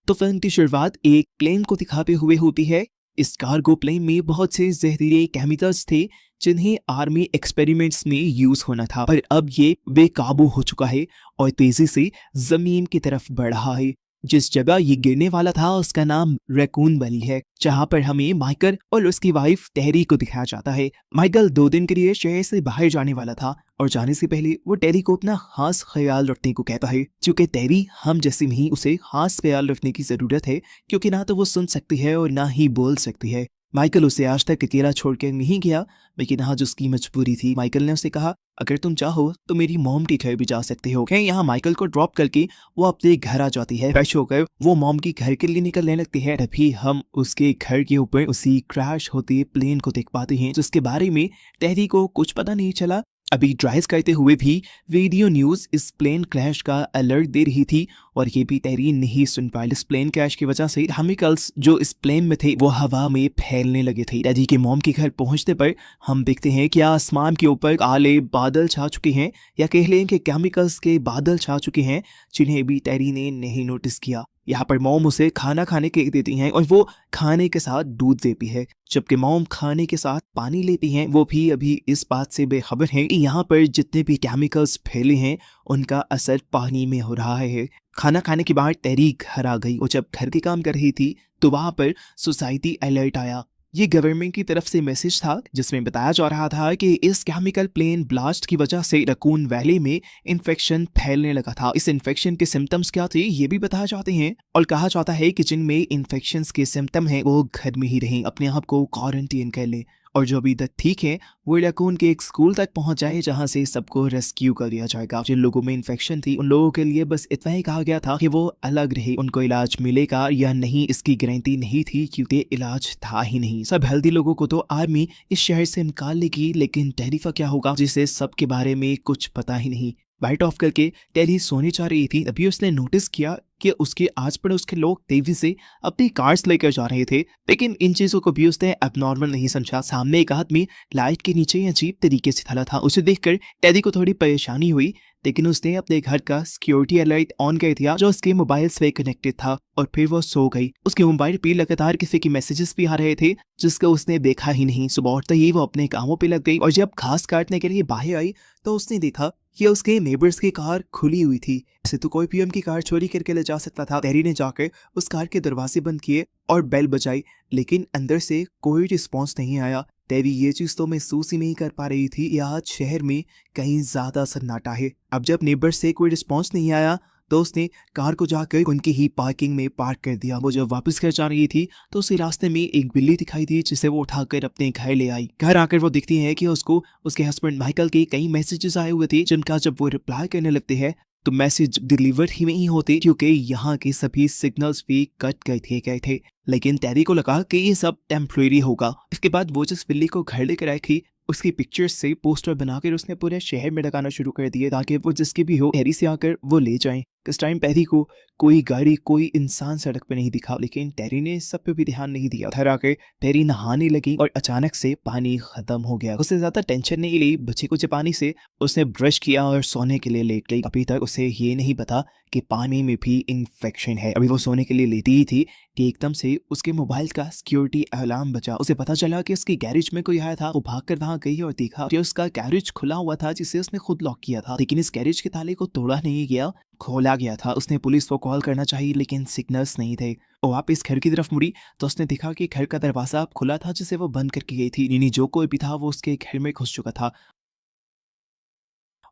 तो फिल्म की शुरुआत एक प्लेन को दिखाते हुए होती है। इस कार्गो प्लेन में बहुत से जहरीले केमिकल्स थे जिन्हें आर्मी एक्सपेरिमेंट्स में यूज होना था, पर अब ये बेकाबू हो चुका है और तेजी से जमीन की तरफ बढ़ रहा है। जिस जगह ये गिरने वाला था उसका नाम रैकून वैली है, जहां पर हमें माइकल और उसकी वाइफ टेरी को दिखाया जाता है। माइकल 2 दिन के लिए शहर से बाहर जाने वाला था और जाने से पहले वो टेरी को अपना खास ख्याल रखने को कहता है, क्योंकि टेरी हम जैसे नहीं, उसे खास ख्याल रखने की जरूरत है, क्योंकि ना तो वो सुन सकती है और ना ही बोल सकती है। माइकल उसे आज तक अकेला छोड़कर नहीं गया, लेकिन आज उसकी मजबूरी थी। माइकल ने उसे कहा, अगर तुम चाहो तो मेरी मॉम के घर भी जा सकते हो। यहाँ माइकल को ड्रॉप करके वो अपने घर आ जाती है। फ्रेश होकर वो मॉम की घर के लिए निकलने लगती है। तभी हम उसके घर के ऊपर उसी क्रैश होते प्लेन को देख पाते हैं, जिसके बारे में टेरी को कुछ पता नहीं चला। अभी ड्राइव करते हुए भी वीडियो न्यूज इस प्लेन क्रैश का अलर्ट दे रही थी और ये भी टेरी नहीं सुन पाई। इस प्लेन क्रैश की वजह से केमिकल्स जो इस प्लेन में थे वो हवा में फैलने लगे थे। टेरी के मॉम के घर पहुंचने पर हम देखते हैं कि आसमान के ऊपर काले बादल छा चुके हैं, या कह लें कि केमिकल्स के बादल छा चुके हैं, जिन्हें भी टेरी ने नहीं नोटिस किया। यहाँ पर मॉम उसे खाना खाने के देती हैं और वो खाने के साथ दूध देती है, जबकि मॉम खाने के साथ पानी लेती हैं। वो भी अभी इस बात से बेखबर हैं कि यहाँ पर जितने भी केमिकल्स फैले हैं उनका असर पानी में हो रहा है। खाना खाने के बाद टेरी घर आ गई और जब घर के काम कर रही थी तो वहां पर सोसाइटी अलर्ट आया। ये गवर्नमेंट की तरफ से मैसेज था जिसमें बताया जा रहा था कि इस केमिकल प्लेन ब्लास्ट की वजह से रैकून वैली में इन्फेक्शन फैलने लगा था। इस इन्फेक्शन के सिम्टम्स क्या थे ये भी बताया जाते हैं और कहा जाता है कि जिनमें इन्फेक्शन के सिम्टम हैं वो घर में ही रहें, अपने आप को क्वारंटीन कर लें, और जो अभी तक ठीक है वो रैकून के एक स्कूल तक पहुंच जाए जहां से सबको रेस्क्यू कर दिया जाएगा। जिन लोगों में इन्फेक्शन थी उन लोगों के लिए बस इतना ही कहा गया था कि वो अलग रहे, उनको इलाज मिलेगा या नहीं इसकी गारंटी नहीं थी, क्योंकि इलाज था ही नहीं। सब हेल्दी लोगों को तो आर्मी इस शहर से निकाल लेगी, लेकिन टेरी का क्या होगा जिसे सबके बारे में कुछ पता ही नहीं। लाइट ऑफ करके टेरी सोने जा रही थी, तभी उसने नोटिस किया कि उसके आस पड़ोस के लोग तेजी से अपनी कार्स लेकर जा रहे थे, लेकिन इन चीजों को भी उसने एबनॉर्मल नहीं समझा। सामने एक आदमी लाइट के नीचे अजीब तरीके से खड़ा था, उसे देखकर टेरी को थोड़ी परेशानी हुई, लेकिन उसने अपने घर का सिक्योरिटी अलर्ट ऑन कर दिया जो उसके मोबाइल से कनेक्टेड था, और फिर वो सो गई। उसके मोबाइल पे लगातार किसी के मैसेजेस भी आ रहे थे जिसको उसने देखा ही नहीं। सुबह उठते ही वो अपने कामों पे लग गई और जब घास काटने के लिए बाहर आई तो उसने देखा कि उसके नेबर्स की कार खुली हुई थी। ऐसे तो कोई पीएम की कार चोरी करके ले जा सकता था। टेरी ने जाकर उस कार के दरवाजे बंद किए और बेल बजाई, लेकिन अंदर से कोई रिस्पॉन्स नहीं आया। टेरी ये चीज तो महसूस ही नहीं कर पा रही थी कि आज शहर में कहीं ज्यादा सन्नाटा है। अब जब नेबर से कोई रिस्पॉन्स नहीं आया तो उसने कार को जाकर उनकी ही पार्किंग में पार्क कर दिया। वो जब वापस घर जा रही थी तो उसे रास्ते में एक बिल्ली दिखाई दी जिसे वो उठाकर अपने घर ले आई। घर आकर वो दिखती है कि उसको उसके हस्बैंड माइकल के कई मैसेजेस आए हुए थे, जिनका जब वो रिप्लाई करने लगते हैं तो मैसेज डिलीवर ही नहीं होते, क्योंकि यहाँ के सभी सिग्नल्स भी कट गए थे। लेकिन टेरी को लगा कि ये सब टेम्परेरी होगा। इसके बाद वो जिस बिल्ली को घर लेकर आई थी उसकी पिक्चर्स से पोस्टर बनाकर उसने पूरे शहर में लगाना शुरू कर दिए ताकि वो जिसके भी हो टेरी से आकर वो ले जाएं। इस टाइम टेरी को कोई गाड़ी कोई इंसान सड़क पे नहीं दिखा, लेकिन टेरी ने सब पे भी ध्यान नहीं दिया। घर आकर टेरी नहाने लगी और अचानक से पानी खत्म हो गया। उससे ज्यादा टेंशन नहीं ली, बचे कुछ पानी से उसने ब्रश किया और सोने के लिए लेट गई। अभी तक उसे ये नहीं पता कि पानी में भी इन्फेक्शन है। अभी वो सोने के लिए लेटी ही थी कि एकदम से उसके मोबाइल का सिक्योरिटी अलार्म बजा। उसे पता चला कि उसके गैरेज में कोई आया था। वो भागकर वहां गई और देखा कि उसका गैरेज खुला हुआ था जिसे उसने खुद लॉक किया था, लेकिन इस गैरेज के ताले को तोड़ा नहीं गया, खोला गया था। उसने पुलिस को कॉल करना चाहिए लेकिन सिग्नल्स नहीं थे। वो वापस घर की तरफ मुड़ी तो उसने देखा कि घर का दरवाजा अब खुला था जिसे वो बंद करके गई थी। यानी जो कोई भी था वो उसके घर में घुस चुका था।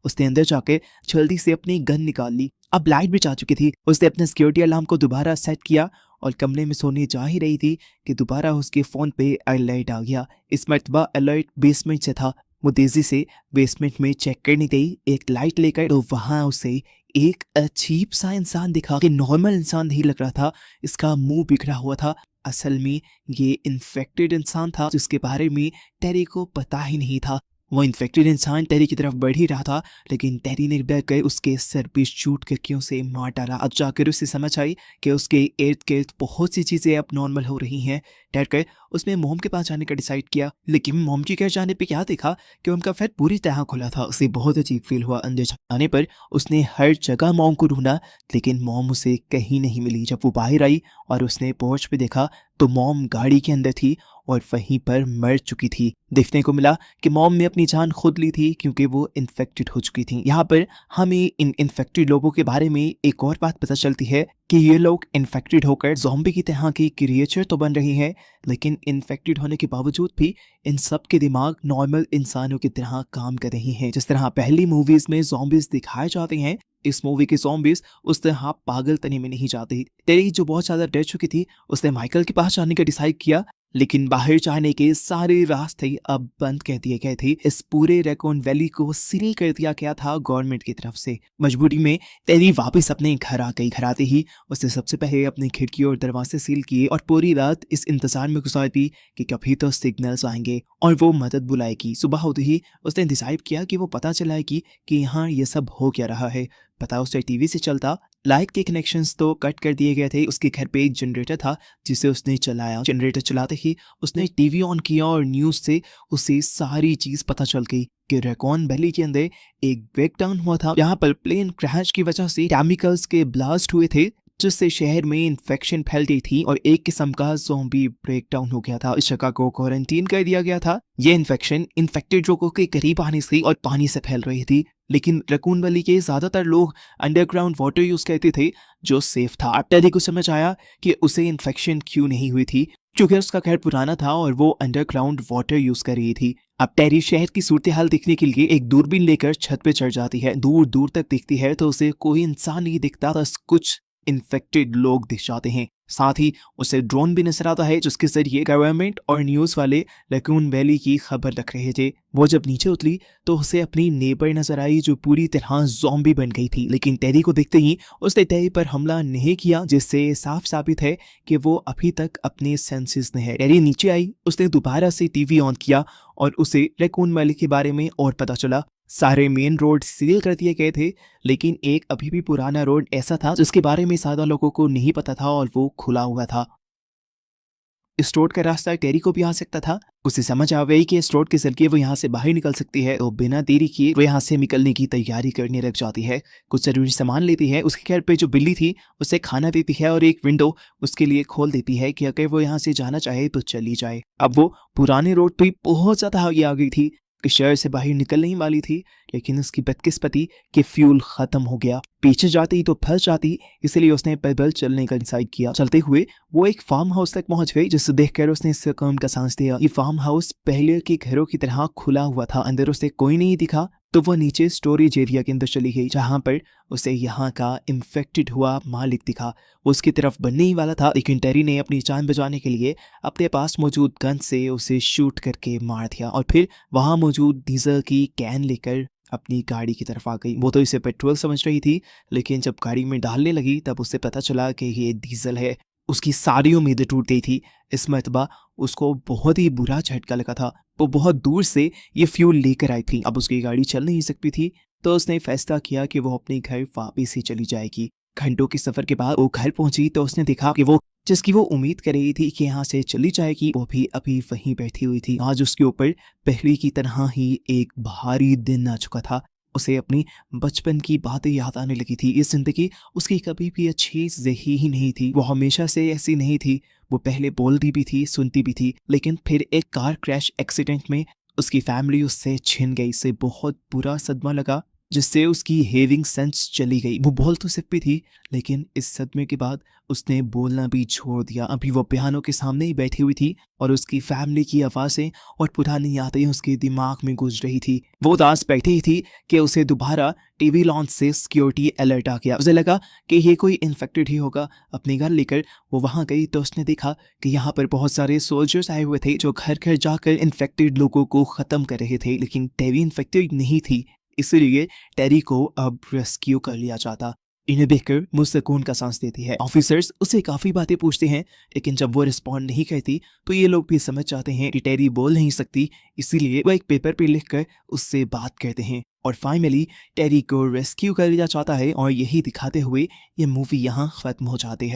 उसने अंदर जाके जल्दी से अपनी गन निकाल ली। अब लाइट भी जा चुकी थी। उसने अपने सिक्योरिटी अलार्म को दोबारा सेट किया और कमरे में सोने जा ही रही थी कि दोबारा उसके फोन पे अलर्ट आ गया। इस मर्तबा अलर्ट बेसमेंट से था। वो तेजी से बेसमेंट में चेक करने गई एक लाइट लेकर, तो वहां उसे एक अजीब सा इंसान दिखा कि नॉर्मल इंसान नहीं लग रहा था। इसका मुंह बिखरा हुआ था। असल में ये इन्फेक्टेड इंसान था जिसके बारे में टेरी को पता ही नहीं था। वो इन्फेक्टेड इंसान टेरी की तरफ बढ़ ही रहा था, लेकिन टेरी ने डर कर उसके सर पे शूट करके उसे मार डाला। अब जाकर उसे समझ आई कि उसके इर्द गिर्द बहुत सी चीजें अब नॉर्मल हो रही हैं। डर कर उसने मॉम के पास जाने का डिसाइड किया, लेकिन मॉम के घर जाने पे क्या देखा कि उनका फ्लैट पूरी तरह खुला था। उसे बहुत अजीब फील हुआ। अंदर जाने पर उसने हर जगह मॉम को ढूंढा, लेकिन मॉम उसे कहीं नहीं मिली। जब वो बाहर आई और उसने पोर्च पे देखा तो मॉम गाड़ी के अंदर थी और वहीं पर मर चुकी थी। देखने को मिला कि मॉम ने अपनी जान खुद ली थी क्योंकि वो इन्फेक्टेड हो चुकी थी। यहाँ पर हमें इन इन्फेक्टेड लोगों के बारे में एक और बात पता चलती है कि ये लोग इन्फेक्टेड होकर ज़ॉम्बी की तरह की क्रिएचर तो बन रही हैं, लेकिन इन्फेक्टेड होने के बावजूद भी इन सब के दिमाग नॉर्मल इंसानों की तरह काम कर रही हैं। जिस तरह पहली मूवीज में ज़ॉम्बीज दिखाए जाते हैं, इस मूवी के ज़ॉम्बीज उस तरह पागलपने में नहीं जाते। टेरी जो बहुत ज्यादा डर चुकी थी, उसने माइकल के पास जाने का डिसाइड किया, लेकिन बाहर जाने के सारे रास्ते अब बंद कर दिए गए थे। इस पूरे रैकून वैली को सील कर दिया गया था गवर्नमेंट की तरफ से। मजबूरी में टेरी वापस अपने घर आ गई। घर आते ही उसने सबसे पहले अपनी खिड़की और दरवाजे सील किए और पूरी रात इस इंतजार में गुजार दी कि कभी तो सिग्नल्स आएंगे और वो मदद बुलाएगी। सुबह होते ही उसने डिसाइड किया कि वो पता चलाएगी कि यहाँ ये सब हो क्या रहा है। पता उसे टीवी से चलता। लाइट के कनेक्शंस तो कट कर दिए गए थे। उसके घर पे एक जनरेटर था जिसे उसने चलाया। जनरेटर चलाते ही उसने टीवी ऑन किया और न्यूज से उसे सारी चीज पता चल गई कि रैकून वैली के अंदर एक ब्रेकडाउन हुआ था। यहाँ पर प्लेन क्रैश की वजह से केमिकल्स के ब्लास्ट हुए थे, जिससे शहर में इन्फेक्शन फैल गई थी और एक किस्म का ज़ॉम्बी ब्रेकडाउन हो गया था। इस जगह को क्वारंटीन कर दिया गया था। ये इन्फेक्शन इन्फेक्टेड लोगों के करीब आने से और पानी से फैल रही थी, लेकिन रैकून वैली के ज्यादातर लोग अंडरग्राउंड वाटर यूज करते थे जो सेफ था। अब टेरी को समझ आया कि उसे इन्फेक्शन क्यों नहीं हुई थी, क्योंकि उसका घर पुराना था और वो अंडरग्राउंड वाटर यूज कर रही थी। अब टेरी शहर की सूरत हाल देखने के लिए एक दूरबीन लेकर छत पे चढ़ जाती है। दूर दूर तक देखती है तो उसे कोई इंसान नहीं दिखता, बस कुछ इन्फेक्टेड लोग दिख जाते हैं। साथ ही उसे ड्रोन भी नजर आता है जिसके जरिए गवर्नमेंट और न्यूज वाले रैकून वैली की खबर रख रहे थे। वो जब नीचे उतरी तो उसे अपनी नेबर नजर आई जो पूरी तरह ज़ॉम्बी बन गई थी, लेकिन टेरी को देखते ही उसने टेरी पर हमला नहीं किया, जिससे साफ साबित है कि वो अभी तक अपने सेंसेस में है। टेरी नीचे आई, उसने दोबारा से टीवी ऑन किया और उसे रैकून वैली के बारे में और पता चला। सारे मेन रोड सील कर दिए गए थे, लेकिन एक अभी भी पुराना रोड ऐसा था जिसके बारे में ज्यादा लोगों को नहीं पता था और वो खुला हुआ था। इस रोड का रास्ता टेरी को भी आ सकता था। उसे समझ आ गई कि इस रोड के जरिए वो यहाँ से बाहर निकल सकती है, तो बिना देरी किए वो यहाँ से निकलने की तैयारी करने लग जाती है। कुछ जरूरी सामान लेती है। उसके घर पे जो बिल्ली थी उसे खाना देती है और एक विंडो उसके लिए खोल देती है कि अगर वो यहाँ से जाना चाहे तो चली जाए। अब वो पुराने रोड पे बहुत ज्यादा आगे आ गई थी कि शहर से बाहर निकलने ही वाली थी, लेकिन उसकी बदकिस्मती कि फ्यूल खत्म हो गया। पीछे जाती ही तो फंस जाती, इसलिए उसने पैदल चलने का डिसाइड किया। चलते हुए वो एक फार्म हाउस तक पहुंच गई, जिसे देखकर उसने सुकून का सांस लिया। ये फार्म हाउस पहले के घरों की तरह खुला हुआ था। अंदर उसे कोई नहीं दिखा तो वो नीचे स्टोरेज एरिया के अंदर चली गई, जहां पर उसे यहाँ का इन्फेक्टेड हुआ मालिक दिखा। वो उसकी तरफ बनने ही वाला था, लेकिन टेरी ने अपनी जान बचाने के लिए अपने पास मौजूद गन से उसे शूट करके मार दिया और फिर वहां मौजूद डीजल की कैन लेकर अपनी गाड़ी की तरफ आ गई। वो तो इसे पेट्रोल समझ रही थी, लेकिन जब गाड़ी में डालने लगी तब उसे पता चला कि ये डीजल है। उसकी सारी उम्मीदें टूट गई थी। इस मरतबा उसको बहुत ही बुरा झटका लगा था। वो बहुत दूर से ये फ्यूल लेकर आई थी। अब उसकी गाड़ी चल नहीं सकती थी, तो उसने फैसला किया कि वो अपने घर वापस ही चली जाएगी। घंटों के सफर के बाद वो घर पहुंची तो उसने देखा कि वो जिसकी वो उम्मीद कर रही थी कि यहाँ से चली जाएगी, वो भी अभी वहीं बैठी हुई थी। आज उसके ऊपर पहले की तरह ही एक भारी दिन आ चुका था। उसे अपनी बचपन की बातें याद आने लगी थी। ये जिंदगी उसकी कभी भी अच्छी रही ही नहीं थी। वो हमेशा से ऐसी नहीं थी। वो पहले बोलती भी थी, सुनती भी थी, लेकिन फिर एक कार क्रैश एक्सीडेंट में उसकी फैमिली उससे छिन गई। से बहुत बुरा सदमा लगा, जिससे उसकी हेयरिंग सेंस चली गई। वो बोल तो सकती थी, लेकिन इस सदमे के बाद उसने बोलना भी छोड़ दिया। अभी वो पियानो के सामने ही बैठी हुई थी और उसकी फैमिली की आवाज़ें और पुरानी यादें उसके दिमाग में गूंज रही थी। वो उदास बैठी ही थी कि उसे दोबारा टीवी लॉन्च से सिक्योरिटी अलर्ट आ गया। उसे लगा कि ये कोई इन्फेक्टेड ही होगा। अपनी घर लेकर वो वहाँ गई तो उसने देखा कि यहाँ पर बहुत सारे सोल्जर्स आए हुए थे जो घर घर जाकर इन्फेक्टेड लोगों को ख़त्म कर रहे थे, लेकिन टेरी इन्फेक्टेड नहीं थी, इसलिए टेरी को अब रेस्क्यू कर लिया जाता। इन्हें देखकर वो सुकून का सांस लेती है। ऑफिसर्स उसे काफी बातें पूछते हैं, लेकिन जब वो रिस्पॉन्ड नहीं करती तो ये लोग भी समझ जाते हैं कि टेरी बोल नहीं सकती, इसीलिए वो एक पेपर पे लिखकर उससे बात करते हैं और फाइनली टेरी को रेस्क्यू कर लिया जाता है। और यही दिखाते हुए ये मूवी यहाँ खत्म हो जाती है।